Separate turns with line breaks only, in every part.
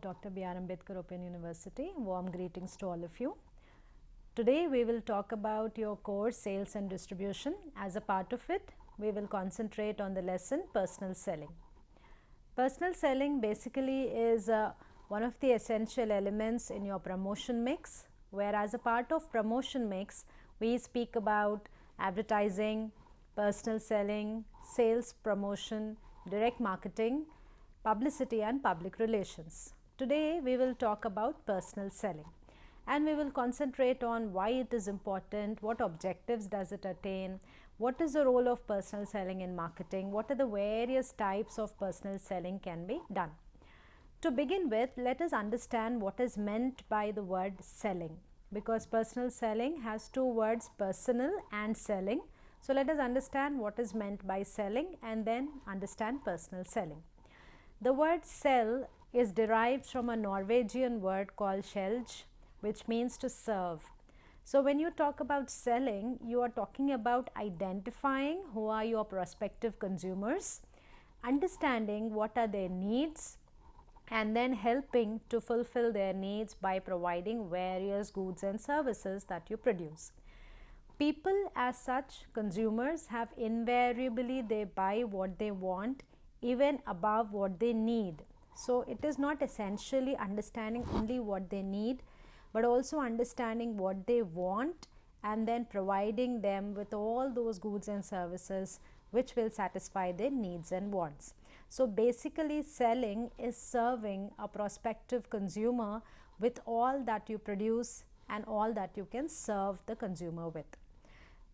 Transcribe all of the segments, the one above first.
Dr. B.R. Ambedkar Open University. Warm greetings to all of you. Today we will talk about your course Sales and Distribution. As a part of it, we will concentrate on the lesson Personal Selling. Personal selling basically is one of the essential elements in your promotion mix, where as a part of promotion mix, we speak about advertising, personal selling, sales promotion, direct marketing, publicity and public relations. Today we will talk about personal selling and we will concentrate on why it is important, what objectives does it attain, what is the role of personal selling in marketing, what are the various types of personal selling can be done. To begin with, let us understand what is meant by the word selling, because personal selling has two words, personal and selling. So let us understand what is meant by selling and then understand personal selling. The word sell is derived from a Norwegian word called skjelg, which means to serve. So when you talk about selling, you are talking about identifying who are your prospective consumers, understanding what are their needs, and then helping to fulfill their needs by providing various goods and services that you produce. People as such, consumers, have invariably they buy what they want even above what they need. So it is not essentially understanding only what they need, but also understanding what they want and then providing them with all those goods and services which will satisfy their needs and wants. So basically selling is serving a prospective consumer with all that you produce and all that you can serve the consumer with.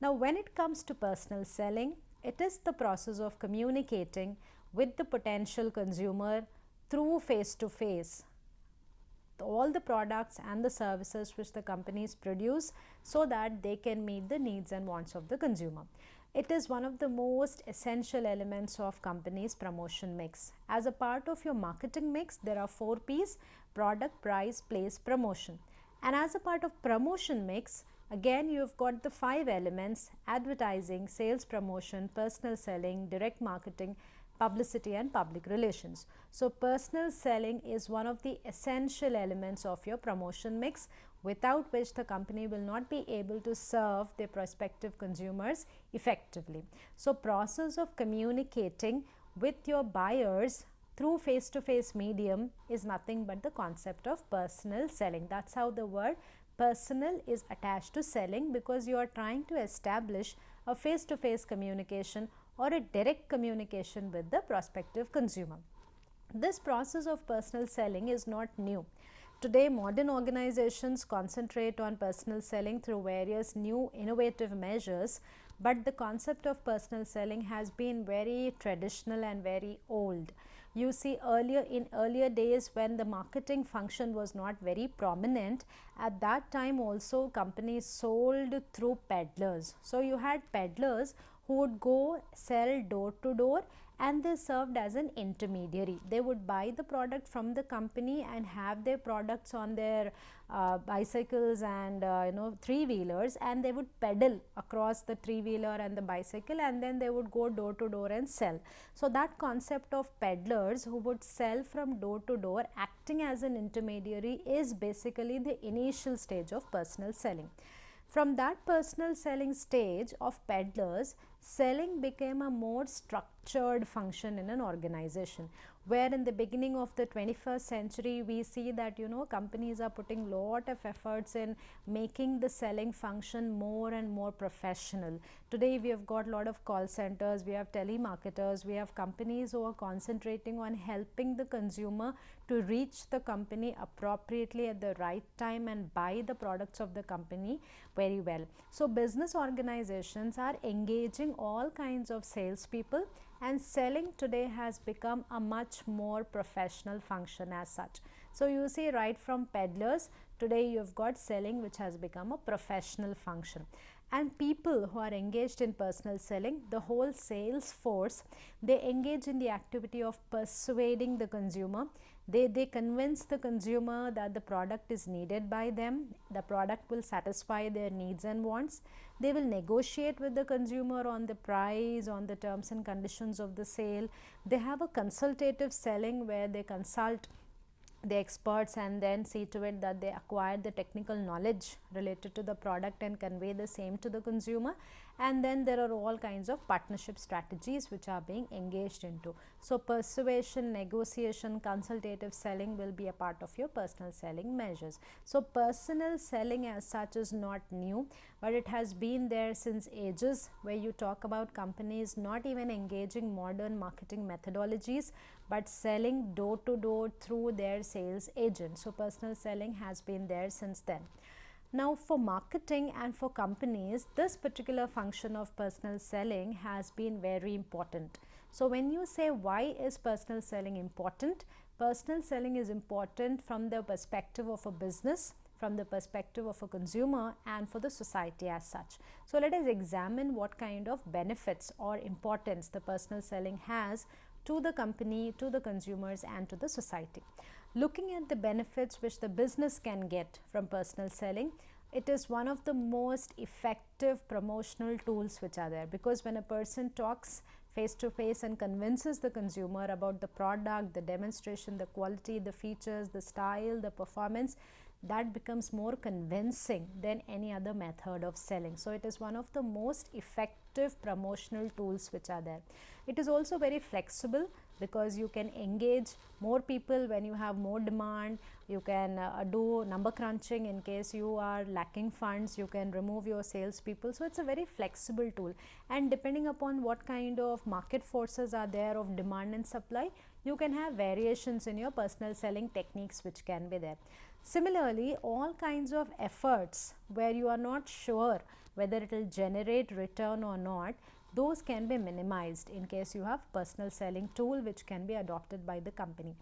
Now when it comes to personal selling, it is the process of communicating with the potential consumer through face-to-face all the products and the services which the companies produce so that they can meet the needs and wants of the consumer. It is one of the most essential elements of company's promotion mix. As a part of your marketing mix, there are 4 P's: product, price, place, promotion. And as a part of promotion mix, again you've got the 5 elements: advertising, sales promotion, personal selling, direct marketing, publicity and public relations. So personal selling is one of the essential elements of your promotion mix, without which the company will not be able to serve their prospective consumers effectively. So process of communicating with your buyers through face-to-face medium is nothing but the concept of personal selling. That's how the word personal is attached to selling, because you are trying to establish a face-to-face communication or a direct communication with the prospective consumer. This process of personal selling is not new. Today, modern organizations concentrate on personal selling through various new innovative measures, but the concept of personal selling has been very traditional and very old. You see, in earlier days when the marketing function was not very prominent, at that time also companies sold through peddlers. So you had peddlers who would go sell door to door and they served as an intermediary. They would buy the product from the company and have their products on their bicycles and three-wheelers, and they would pedal across the three-wheeler and the bicycle, and then they would go door to door and sell. So that concept of peddlers who would sell from door to door acting as an intermediary is basically the initial stage of personal selling. From that personal selling stage of peddlers, selling became a more structured function in an organization, where in the beginning of the 21st century we see that companies are putting lot of efforts in making the selling function more and more professional. Today we have got a lot of call centers, we have telemarketers, we have companies who are concentrating on helping the consumer to reach the company appropriately at the right time and buy the products of the company very well. So business organizations are engaging all kinds of salespeople, and selling today has become a much more professional function as such. So you see, right from peddlers, today you've got selling which has become a professional function. And people who are engaged in personal selling, the whole sales force, they engage in the activity of persuading the consumer. They convince the consumer that the product is needed by them, the product will satisfy their needs and wants. They will negotiate with the consumer on the price, on the terms and conditions of the sale. They have a consultative selling where they consult the experts and then see to it that they acquire the technical knowledge related to the product and convey the same to the consumer. And then there are all kinds of partnership strategies which are being engaged into. So persuasion, negotiation, consultative selling will be a part of your personal selling measures. So personal selling as such is not new, but it has been there since ages, where you talk about companies not even engaging modern marketing methodologies but selling door to door through their sales agent. So personal selling has been there since then. Now for marketing and for companies, this particular function of personal selling has been very important. So when you say why is personal selling important, personal selling is important from the perspective of a business, from the perspective of a consumer, and for the society as such. So let us examine what kind of benefits or importance the personal selling has to the company, to the consumers, and to the society. Looking at the benefits which the business can get from personal selling, it is one of the most effective promotional tools which are there, because when a person talks face to face and convinces the consumer about the product, the demonstration, the quality, the features, the style, the performance, that becomes more convincing than any other method of selling. So it is one of the most effective promotional tools which are there. It is also very flexible, because you can engage more people when you have more demand. You can do number crunching in case you are lacking funds. You can remove your salespeople. So it's a very flexible tool, and depending upon what kind of market forces are there of demand and supply, you can have variations in your personal selling techniques which can be there. Similarly, all kinds of efforts where you are not sure whether it will generate return or not, those can be minimized in case you have personal selling tool which can be adopted by the company.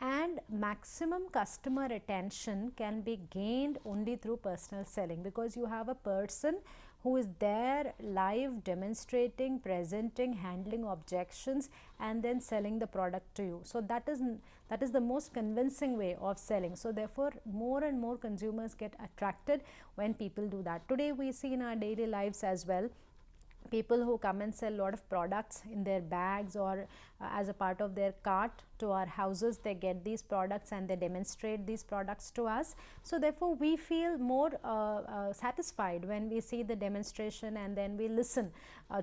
And maximum customer attention can be gained only through personal selling, because you have a person who is there live, demonstrating, presenting, handling objections, and then selling the product to you. So that is the most convincing way of selling. So therefore more and more consumers get attracted when people do that. Today we see in our daily lives as well, people who come and sell a lot of products in their bags or as a part of their cart to our houses. They get these products and they demonstrate these products to us. So therefore we feel more satisfied when we see the demonstration and then we listen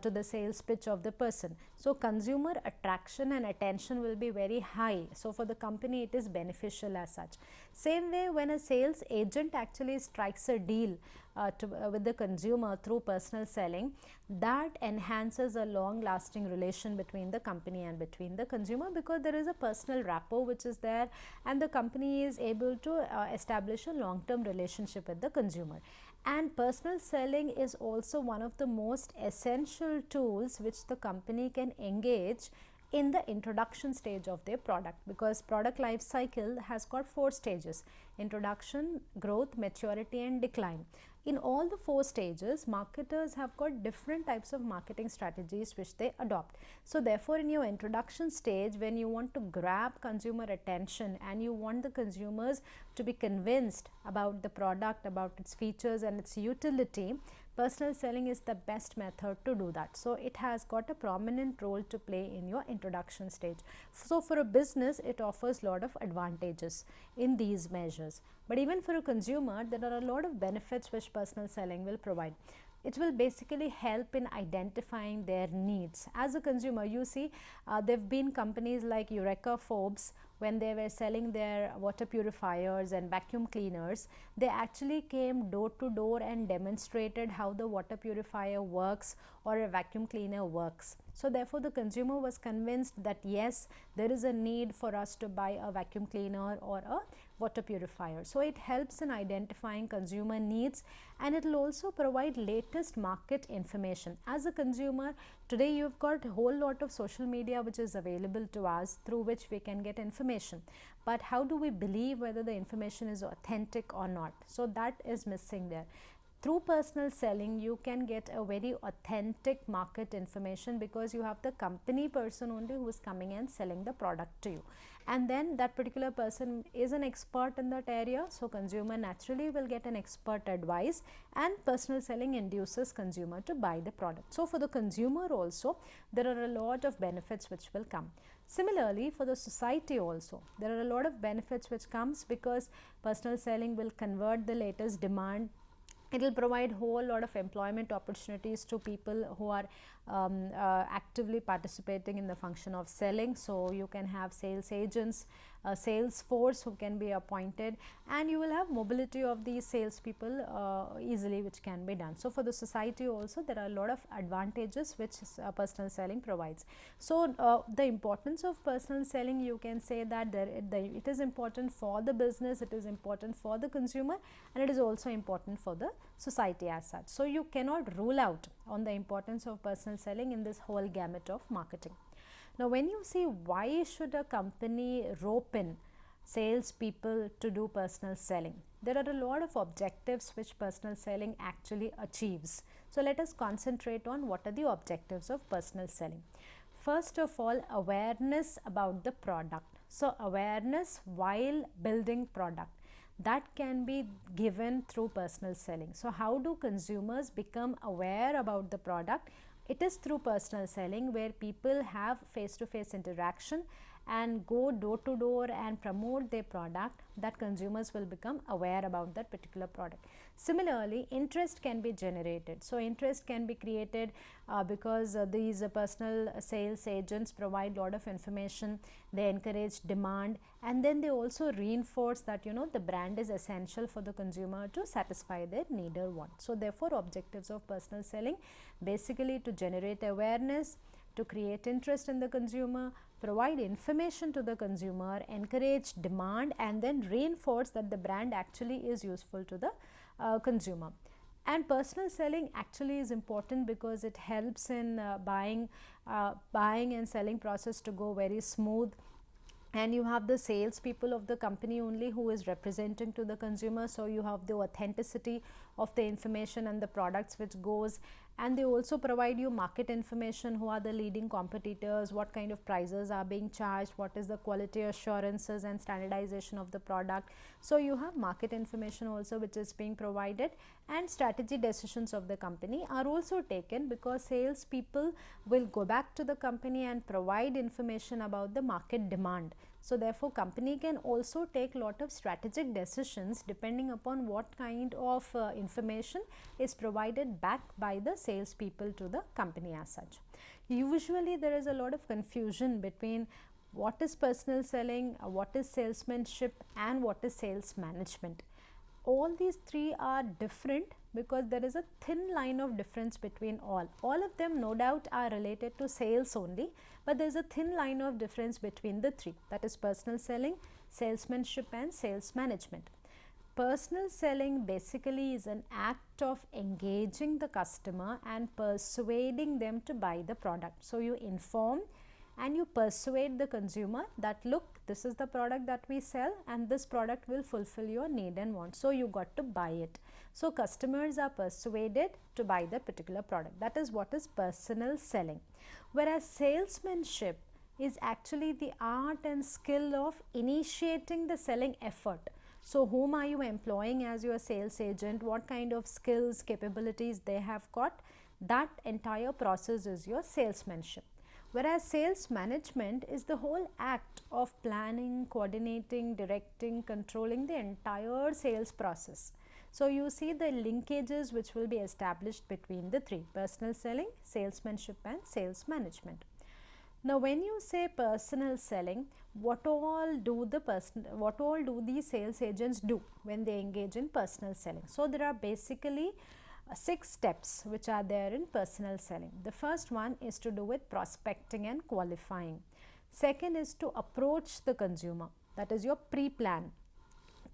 to the sales pitch of the person. So consumer attraction and attention will be very high. So for the company it is beneficial as such. Same way, when a sales agent actually strikes a deal with the consumer through personal selling, that enhances a long lasting relation between the company and between the consumer, because there is a personal rapport which is there, and the company is able to establish a long term relationship with the consumer. And personal selling is also one of the most essential tools which the company can engage in the introduction stage of their product, because product life cycle has got 4 stages: introduction, growth, maturity, and decline. In all the 4 stages, marketers have got different types of marketing strategies which they adopt. So therefore in your introduction stage, when you want to grab consumer attention and you want the consumers to be convinced about the product, about its features and its utility, personal selling is the best method to do that. So it has got a prominent role to play in your introduction stage. So for a business, it offers a lot of advantages in these measures. But even for a consumer, there are a lot of benefits which personal selling will provide. It will basically help in identifying their needs. As a consumer, you see, there have been companies like Eureka Forbes. When they were selling their water purifiers and vacuum cleaners, they actually came door to door and demonstrated how the water purifier works or a vacuum cleaner works. So therefore the consumer was convinced that yes, there is a need for us to buy a vacuum cleaner or a water purifier. So it helps in identifying consumer needs, and it will also provide latest market information. As a consumer, today you've got a whole lot of social media which is available to us, through which we can get information. But how do we believe whether the information is authentic or not? So that is missing there. Through personal selling, you can get a very authentic market information because you have the company person only who is coming and selling the product to you, and then that particular person is an expert in that area, so consumer naturally will get an expert advice, and personal selling induces consumer to buy the product. So for the consumer also, there are a lot of benefits which will come. Similarly, for the society also, there are a lot of benefits which comes because personal selling will convert the latest demand. It will provide whole lot of employment opportunities to people who are actively participating in the function of selling. So you can have sales agents, a sales force who can be appointed, and you will have mobility of these sales people easily, which can be done. So for the society also, there are a lot of advantages which personal selling provides. So the importance of personal selling, you can say that it is important for the business, it is important for the consumer, and it is also important for the society as such. So you cannot rule out on the importance of personal selling in this whole gamut of marketing. Now when you see why should a company rope in sales people to do personal selling, there are a lot of objectives which personal selling actually achieves. So let us concentrate on what are the objectives of personal selling. First of all, awareness about the product. So awareness while building product, that can be given through personal selling. So how do consumers become aware about the product? It is through personal selling, where people have face-to-face interaction and go door to door and promote their product, that consumers will become aware about that particular product. Similarly, interest can be generated. So interest can be created because these personal sales agents provide lot of information, they encourage demand, and then they also reinforce that the brand is essential for the consumer to satisfy their need or want. So therefore, objectives of personal selling basically to generate awareness, to create interest in the consumer, provide information to the consumer, encourage demand, and then reinforce that the brand actually is useful to the consumer. And personal selling actually is important because it helps in buying and selling process to go very smooth, and you have the sales people of the company only who is representing to the consumer, so you have the authenticity of the information and the products which goes, and they also provide you market information, who are the leading competitors, what kind of prices are being charged, what is the quality assurances and standardization of the product. So you have market information also which is being provided, and strategy decisions of the company are also taken because sales people will go back to the company and provide information about the market demand. So therefore, company can also take lot of strategic decisions depending upon what kind of information is provided back by the sales people to the company as such. Usually there is a lot of confusion between what is personal selling, what is salesmanship, and what is sales management. All these three are different because there is a thin line of difference between all. All of them no doubt are related to sales only, but there is a thin line of difference between the three, that is personal selling, salesmanship, and sales management. Personal selling basically is an act of engaging the customer and persuading them to buy the product. So you inform and you persuade the consumer that look, this is the product that we sell and this product will fulfill your need and want, so you got to buy it. So customers are persuaded to buy the particular product. That is what is personal selling. Whereas salesmanship is actually the art and skill of initiating the selling effort. So whom are you employing as your sales agent, what kind of skills, capabilities they have got, that entire process is your salesmanship. Whereas sales management is the whole act of planning, coordinating, directing, controlling the entire sales process. So you see the linkages which will be established between the three: personal selling, salesmanship, and sales management. Now when you say personal selling, what all do these sales agents do when they engage in personal selling? So there are basically 6 steps which are there in personal selling. The first one is to do with prospecting and qualifying. Second is to approach the consumer, that is your pre-plan.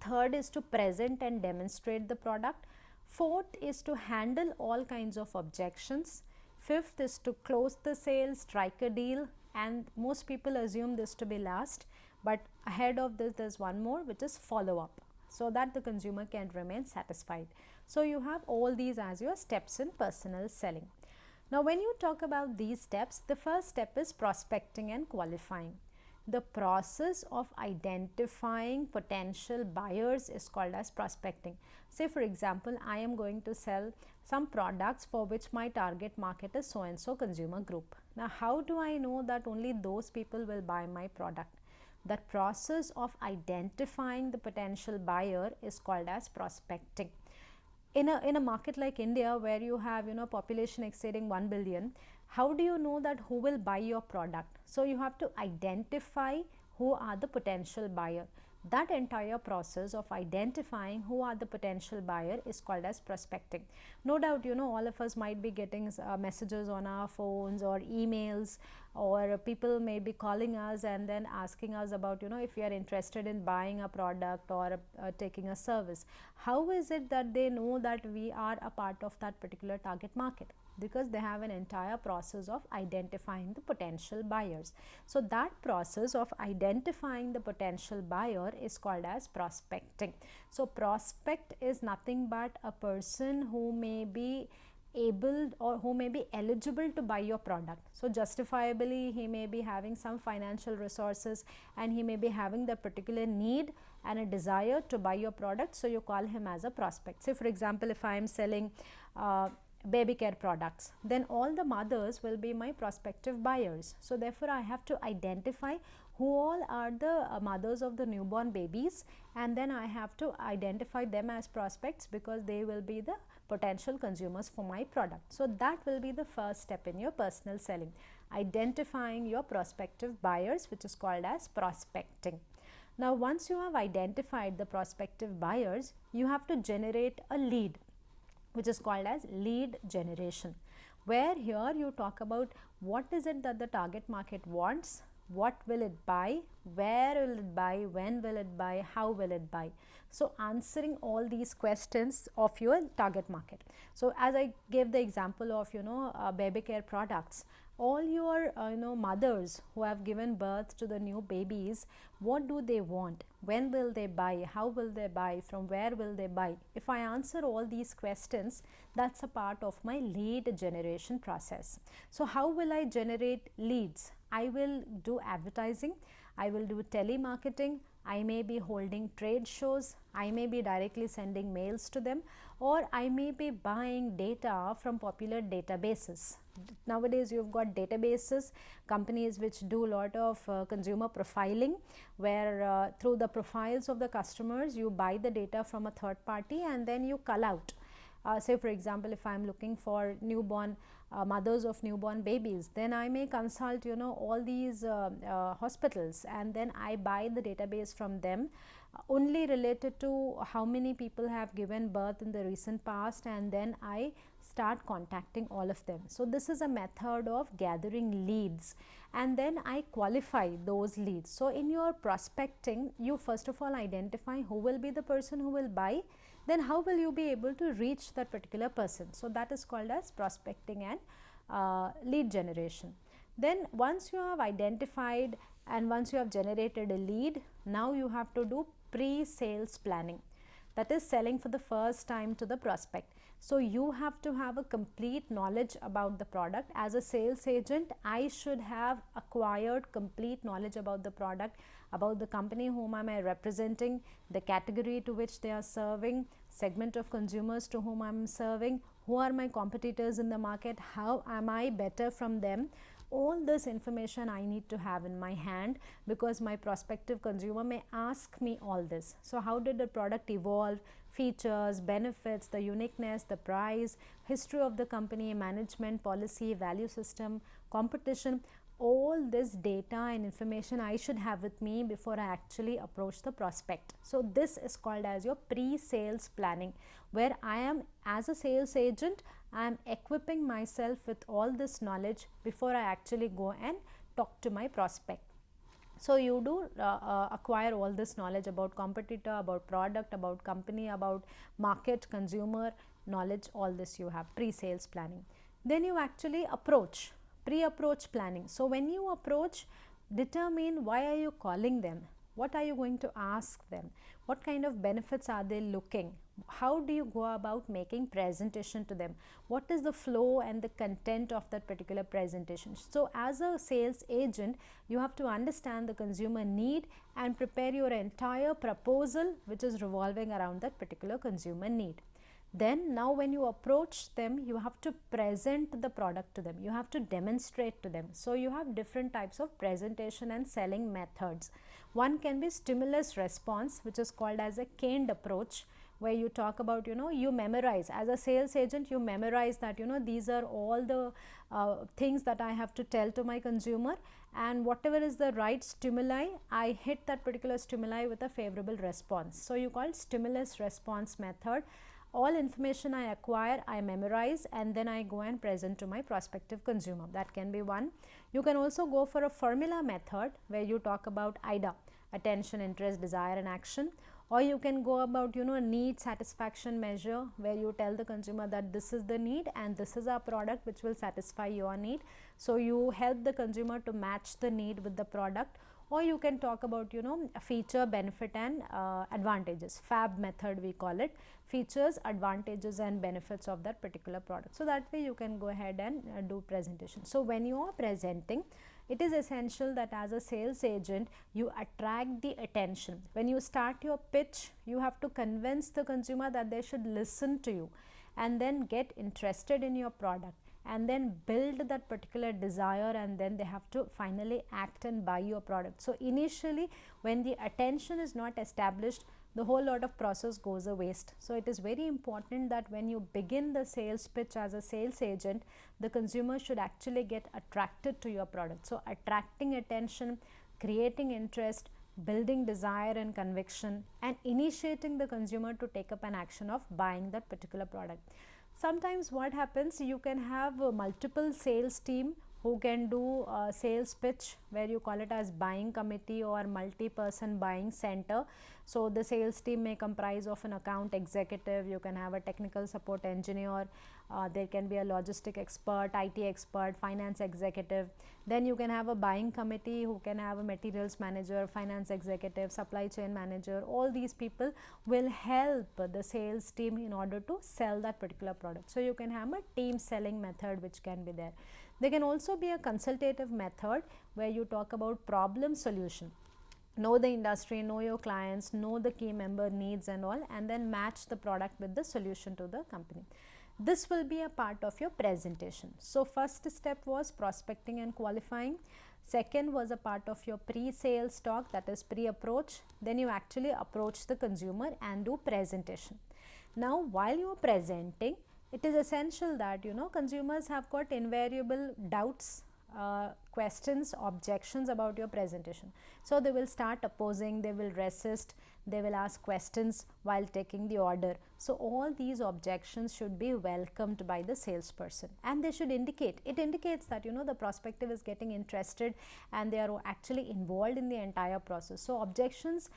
Third is to present and demonstrate the product. Fourth is to handle all kinds of objections. Fifth is to close the sale, strike a deal, and most people assume this to be last, but ahead of this there is one more, which is follow up, so that the consumer can remain satisfied. So you have all these as your steps in personal selling. Now when you talk about these steps, the first step is prospecting and qualifying. The process of identifying potential buyers is called as prospecting. Say for example, I am going to sell some products for which my target market is so and so consumer group. Now how do I know that only those people will buy my product? That process of identifying the potential buyer is called as prospecting. In a market like India, where you have population exceeding 1 billion, how do you know that who will buy your product? So you have to identify who are the potential buyer. That entire process of identifying who are the potential buyer is called as prospecting. No doubt all of us might be getting messages on our phones or emails, or people may be calling us and then asking us about if we are interested in buying a product or taking a service. How is it that they know that we are a part of that particular target market? Because they have an entire process of identifying the potential buyers. So that process of identifying the potential buyer is called as prospecting. So prospect is nothing but a person who may be able or who may be eligible to buy your product. So justifiably he may be having some financial resources and he may be having the particular need and a desire to buy your product, so you call him as a prospect. Say for example, if I am selling baby care products, then all the mothers will be my prospective buyers. So therefore I have to identify who all are the mothers of the newborn babies, and then I have to identify them as prospects because they will be the potential consumers for my product. So that will be the first step in your personal selling, identifying your prospective buyers, which is called as prospecting. Now once you have identified the prospective buyers, you have to generate a lead, which is called as lead generation, where here you talk about what is it that the target market wants, what will it buy, where will it buy, when will it buy, how will it buy. So answering all these questions of your target market. So as I gave the example of baby care products, all your mothers who have given birth to the new babies, what do they want, when will they buy, how will they buy, from where will they buy? If I answer all these questions, that's a part of my lead generation process. So how will I generate leads? I will do advertising, I will do telemarketing, I may be holding trade shows, I may be directly sending mails to them, or I may be buying data from popular databases. Nowadays you've got databases, companies which do a lot of consumer profiling, where through the profiles of the customers you buy the data from a third party and then you cull out. Say for example, if I am looking for newborn mothers of newborn babies, then I may consult all these hospitals, and then I buy the database from them only related to how many people have given birth in the recent past, and then I start contacting all of them. So this is a method of gathering leads, and then I qualify those leads. So in your prospecting, you first of all identify who will be the person who will buy, then how will you be able to reach that particular person. So that is called as prospecting and lead generation. Then once you have identified and once you have generated a lead, now you have to do pre-sales planning, that is selling for the first time to the prospect. So you have to have a complete knowledge about the product. As a sales agent, I should have acquired complete knowledge about the product, about the company whom am I representing, the category to which they are serving, segment of consumers to whom I am serving, who are my competitors in the market, how am I better from them. All this information I need to have in my hand, because my prospective consumer may ask me all this. So how did the product evolve, features, benefits, the uniqueness, the price, history of the company, management, policy, value system, competition, all this data and information I should have with me before I actually approach the prospect. So this is called as your pre-sales planning, where I am, as a sales agent, I am equipping myself with all this knowledge before I actually go and talk to my prospect. So you do acquire all this knowledge about competitor, about product, about company, about market, consumer knowledge, all this you have, pre-sales planning. Then you actually approach, pre-approach planning. So when you approach, determine why are you calling them, what are you going to ask them, what kind of benefits are they looking, how do you go about making presentation to them? What is the flow and the content of that particular presentation? So as a sales agent, you have to understand the consumer need and prepare your entire proposal which is revolving around that particular consumer need. Then now when you approach them, you have to present the product to them, you have to demonstrate to them. So you have different types of presentation and selling methods. One can be stimulus response, which is called as a caned approach, where you talk about, you memorize. As a sales agent, you memorize that, these are all the things that I have to tell to my consumer, and whatever is the right stimuli, I hit that particular stimuli with a favorable response. So you call stimulus response method. All information I acquire, I memorize, and then I go and present to my prospective consumer. That can be one. You can also go for a formula method, where you talk about IDA, attention, interest, desire and action. Or you can go about, a need satisfaction measure, where you tell the consumer that this is the need and this is our product which will satisfy your need. So you help the consumer to match the need with the product. Or you can talk about, feature, benefit and advantages. FAB method we call it. Features, advantages and benefits of that particular product. So that way you can go ahead and do presentation. So when you are presenting, it is essential that as a sales agent, you attract the attention. When you start your pitch, you have to convince the consumer that they should listen to you and then get interested in your product, and then build that particular desire, and then they have to finally act and buy your product. So initially, when the attention is not established, the whole lot of process goes a waste. So it is very important that when you begin the sales pitch as a sales agent, the consumer should actually get attracted to your product. So attracting attention, creating interest, building desire and conviction, and initiating the consumer to take up an action of buying that particular product. Sometimes what happens, you can have multiple sales team who can do sales pitch, where you call it as buying committee or multi-person buying center. So the sales team may comprise of an account executive, you can have a technical support engineer, there can be a logistic expert, IT expert, finance executive. Then you can have a buying committee who can have a materials manager, finance executive, supply chain manager. All these people will help the sales team in order to sell that particular product. So you can have a team selling method which can be there. There can also be a consultative method, where you talk about problem solution. Know the industry, know your clients, know the key member needs and all, and then match the product with the solution to the company. This will be a part of your presentation. So first step was prospecting and qualifying. Second was a part of your pre-sales talk, that is pre-approach. Then you actually approach the consumer and do presentation. Now while you are presenting, it is essential that consumers have got invariable doubts, questions, objections about your presentation. So they will start opposing, they will resist, they will ask questions while taking the order. So all these objections should be welcomed by the salesperson, and they should indicate, it indicates that the prospective is getting interested and they are actually involved in the entire process. So objections,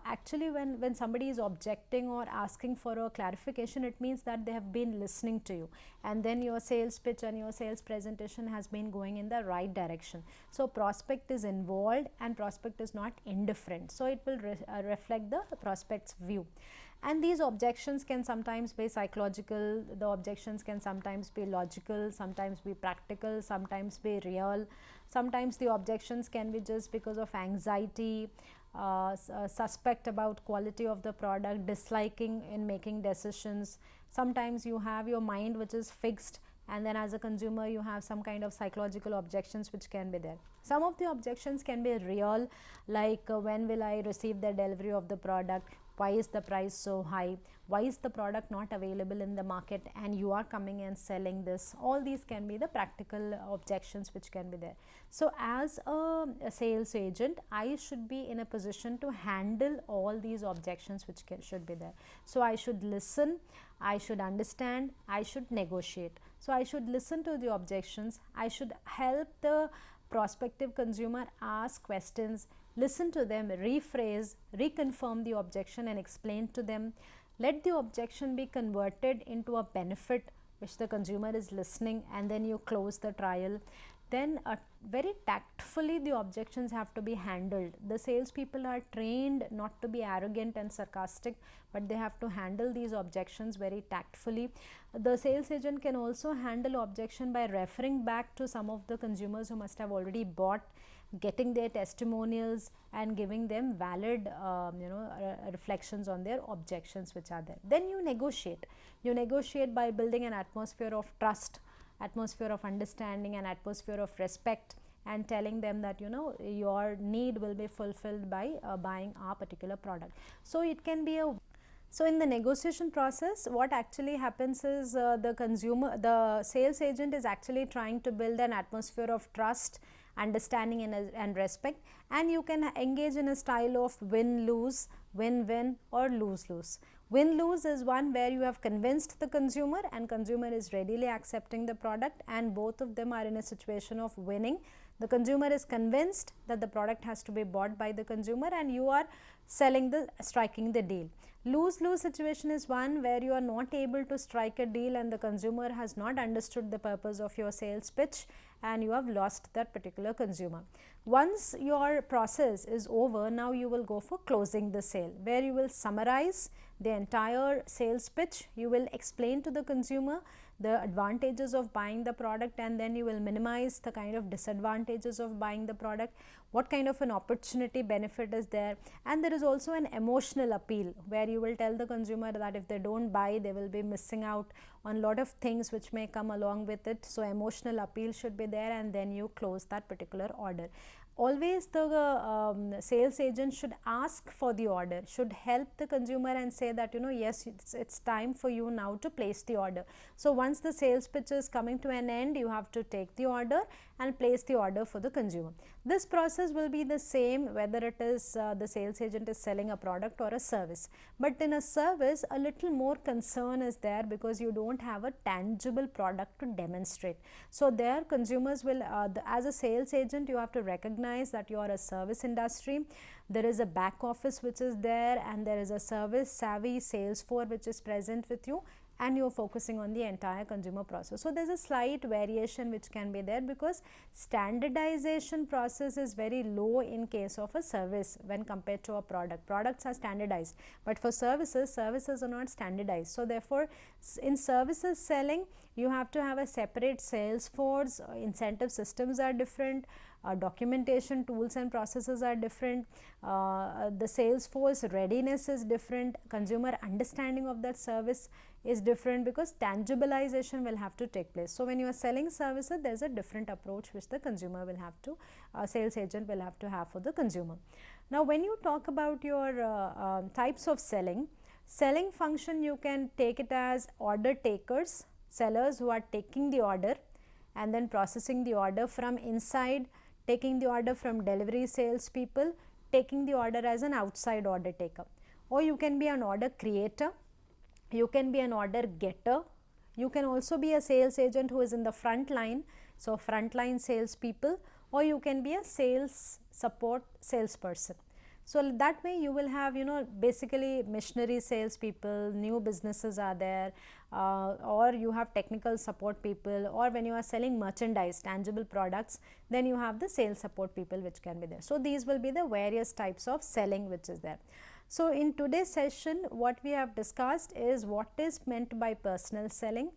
actually when somebody is objecting or asking for a clarification, it means that they have been listening to you, and then your sales pitch and your sales presentation has been going in the right direction. So prospect is involved and prospect is not indifferent. So it will reflect the prospect's view. And these objections can sometimes be psychological, the objections can sometimes be logical, sometimes be practical, sometimes be real. Sometimes the objections can be just because of anxiety, suspect about quality of the product, disliking in making decisions. Sometimes you have your mind which is fixed, and then as a consumer you have some kind of psychological objections which can be there. Some of the objections can be real, like when will I receive the delivery of the product, why is the price so high, why is the product not available in the market and you are coming and selling this. All these can be the practical objections which can be there. So as a sales agent, I should be in a position to handle all these objections which should be there. So I should listen, I should understand, I should negotiate. So I should listen to the objections, I should help the prospective consumer ask questions, listen to them, rephrase, reconfirm the objection and explain to them. Let the objection be converted into a benefit which the consumer is listening, and then you close the trial. then very tactfully the objections have to be handled. The salespeople are trained not to be arrogant and sarcastic, but they have to handle these objections very tactfully. The sales agent can also handle objection by referring back to some of the consumers who must have already bought, getting their testimonials and giving them valid reflections on their objections which are there. Then you negotiate by building an atmosphere of trust, atmosphere of understanding, and atmosphere of respect, and telling them that your need will be fulfilled by buying our particular product. So it can be so in the negotiation process, what actually happens is the sales agent is actually trying to build an atmosphere of trust, understanding and respect, and you can engage in a style of win-lose, win-win or lose-lose. Win-lose is one where you have convinced the consumer and consumer is readily accepting the product, and both of them are in a situation of winning. The consumer is convinced that the product has to be bought by the consumer, and you are striking the deal. Lose-lose situation is one where you are not able to strike a deal and the consumer has not understood the purpose of your sales pitch, and you have lost that particular consumer. Once your process is over, now you will go for closing the sale, where you will summarize the entire sales pitch. You will explain to the consumer the advantages of buying the product, and then you will minimize the kind of disadvantages of buying the product, what kind of an opportunity benefit is there, and there is also an emotional appeal where you will tell the consumer that if they don't buy, they will be missing out on a lot of things which may come along with it. So emotional appeal should be there, and then you close that particular order. Always the sales agent should ask for the order, should help the consumer and say that yes, it's time for you now to place the order. So once the sales pitch is coming to an end, you have to take the order and place the order for the consumer. This process will be the same whether it is the sales agent is selling a product or a service. But in a service, a little more concern is there because you don't have a tangible product to demonstrate. So there consumers will, as a sales agent, you have to recognize that you are a service industry. There is a back office which is there, and there is a service savvy sales force which is present with you, and you are focusing on the entire consumer process. So there is a slight variation which can be there because standardization process is very low in case of a service when compared to a product. Products are standardized, but for services are not standardized. So therefore in services selling, you have to have a separate sales force, incentive systems are different, documentation tools and processes are different, the sales force readiness is different, consumer understanding of that service is different, because tangibilization will have to take place. So when you are selling services, there is a different approach which the consumer will have to, sales agent will have to have for the consumer. Now when you talk about your types of selling function, you can take it as order takers, sellers who are taking the order and then processing the order from inside, taking the order from delivery sales people, taking the order as an outside order taker. Or you can be an order creator, you can be an order getter, you can also be a sales agent who is in the front line, so frontline sales people, or you can be a sales support salesperson. So that way you will have basically missionary sales people, new businesses are there, or you have technical support people, or when you are selling merchandise, tangible products, then you have the sales support people which can be there. So these will be the various types of selling which is there. So in today's session, what we have discussed is what is meant by personal selling,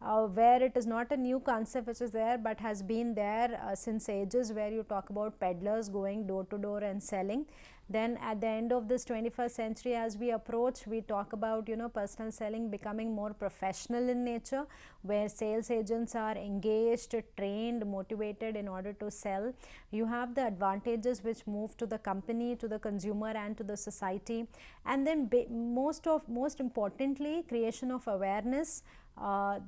where it is not a new concept which is there but has been there since ages, where you talk about peddlers going door to door and selling. Then at the end of this 21st century, as we approach, we talk about personal selling becoming more professional in nature, where sales agents are engaged, trained, motivated in order to sell. You have the advantages which move to the company, to the consumer and to the society, and then most importantly, creation of awareness.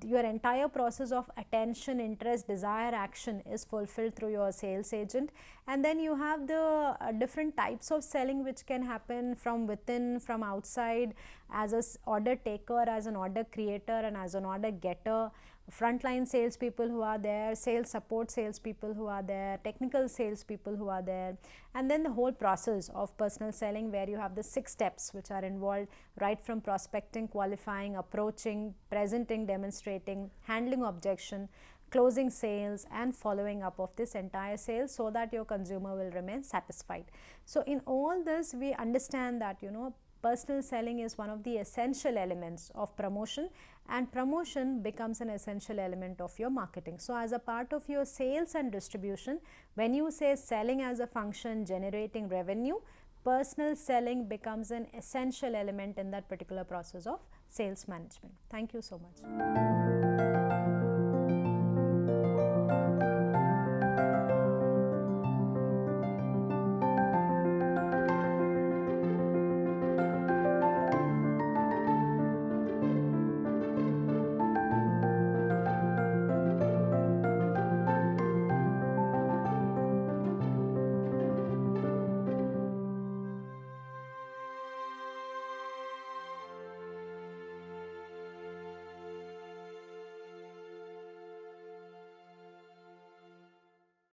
Your entire process of attention, interest, desire, action is fulfilled through your sales agent. And then you have the different types of selling which can happen from within, from outside, as an order taker, as an order creator, and as an order getter. Frontline salespeople who are there, sales support salespeople who are there, technical salespeople who are there, and then the whole process of personal selling, where you have the 6 steps which are involved, right from prospecting, qualifying, approaching, presenting, demonstrating, handling objection, closing sales and following up of this entire sale so that your consumer will remain satisfied. So in all this, we understand that, you know, personal selling is one of the essential elements of promotion, and promotion becomes an essential element of your marketing. So as a part of your sales and distribution, when you say selling as a function generating revenue, personal selling becomes an essential element in that particular process of sales management. Thank you so much.